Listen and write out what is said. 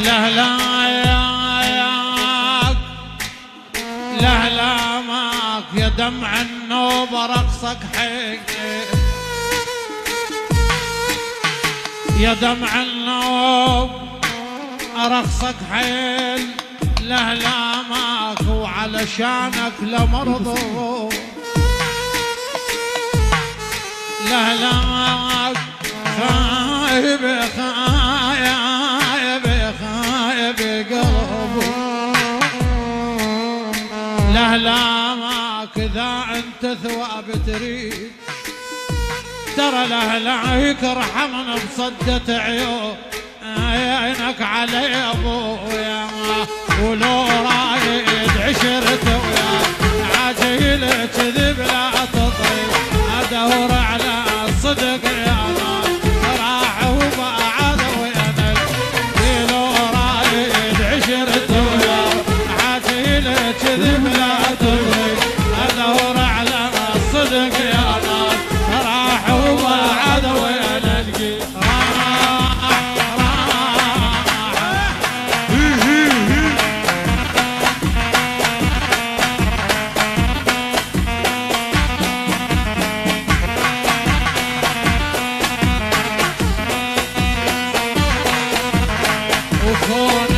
لهلاك لهلامك يا دمع النوبة رقصك حيل، يا دمع النوب رقصك حيل لهلامك وعلشانك لمرضو لهلاك خايب خايب خايب قلبي لهلامك إذا أنت ثواب تريد ترى لهلاك ارحمنا بصدة عينك علي أبويا ولو رايد عشرته ويا عجيل كذب لا تطيب أدور على الصدق يا ناس راح وبعد وينك لو رايد عشرته ويا عجيل كذب لا تطيب أدور على الصدق يا ناس راح وبعد وينك وكون